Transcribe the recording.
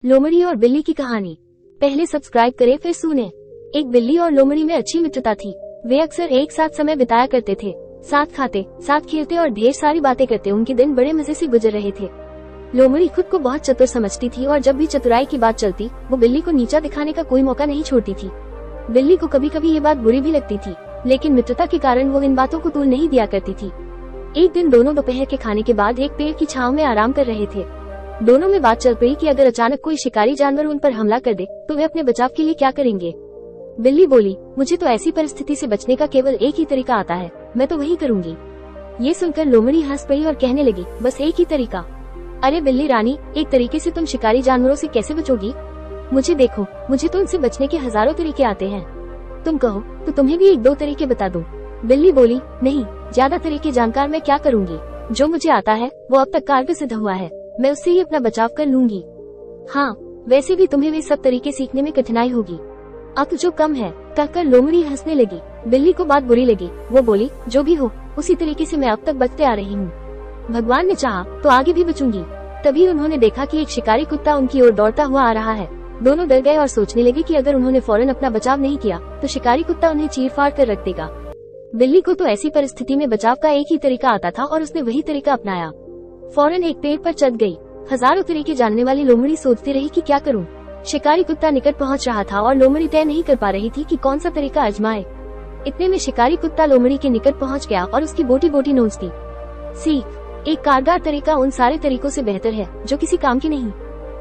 लोमड़ी और बिल्ली की कहानी। पहले सब्सक्राइब करें फिर सुने। एक बिल्ली और लोमड़ी में अच्छी मित्रता थी। वे अक्सर एक साथ समय बिताया करते थे, साथ खाते, साथ खेलते और ढेर सारी बातें करते। उनके दिन बड़े मजे से गुजर रहे थे। लोमड़ी खुद को बहुत चतुर समझती थी और जब भी चतुराई की बात चलती वो बिल्ली को नीचा दिखाने का कोई मौका नहीं छोड़ती थी। बिल्ली को कभी कभी ये बात बुरी भी लगती थी, लेकिन मित्रता के कारण वो इन बातों को तूल नहीं दिया करती थी। एक दिन दोनों दोपहर के खाने के बाद एक पेड़ की छांव में आराम कर रहे थे। दोनों में बात चल पड़ी कि अगर अचानक कोई शिकारी जानवर उन पर हमला कर दे तो वे अपने बचाव के लिए क्या करेंगे। बिल्ली बोली, मुझे तो ऐसी परिस्थिति से बचने का केवल एक ही तरीका आता है, मैं तो वही करूंगी। ये सुनकर लोमड़ी हंस पड़ी और कहने लगी, बस एक ही तरीका? अरे बिल्ली रानी, एक तरीके से तुम शिकारी जानवरों से कैसे बचोगी? मुझे देखो, मुझे तो उनसे बचने के हजारों तरीके आते हैं। तुम कहो तो तुम्हें भी एक दो तरीके बता दूं। बिल्ली बोली, नहीं, ज्यादा तरीके जानकार मैं क्या करूंगी। जो मुझे आता है वो अब तक कारगर सिद्ध हुआ है, मैं उससे ही अपना बचाव कर लूंगी। हाँ, वैसे भी तुम्हें वे सब तरीके सीखने में कठिनाई होगी, अब जो कम है। कहकर लोमड़ी हंसने लगी। बिल्ली को बात बुरी लगी। वो बोली, जो भी हो, उसी तरीके से मैं अब तक बचते आ रही हूँ। भगवान ने चाहा तो आगे भी बचूंगी। तभी उन्होंने देखा कि एक शिकारी कुत्ता उनकी ओर दौड़ता हुआ आ रहा है। दोनों डर गए और सोचने लगे कि अगर उन्होंने फौरन अपना बचाव नहीं किया तो शिकारी कुत्ता उन्हें चीर फाड़ कर रख देगा। बिल्ली को तो ऐसी परिस्थिति में बचाव का एक ही तरीका आता था और उसने वही तरीका अपनाया। फौरन एक पेड़ पर चढ़ गई। हजारों तरीके जानने वाली लोमड़ी सोचती रही कि क्या करूं। शिकारी कुत्ता निकट पहुंच रहा था और लोमड़ी तय नहीं कर पा रही थी कि कौन सा तरीका आजमाए। इतने में शिकारी कुत्ता लोमड़ी के निकट पहुंच गया और उसकी बोटी नोच दी। सीख, एक कारगर तरीका उन सारे तरीकों से बेहतर है जो किसी काम के नहीं।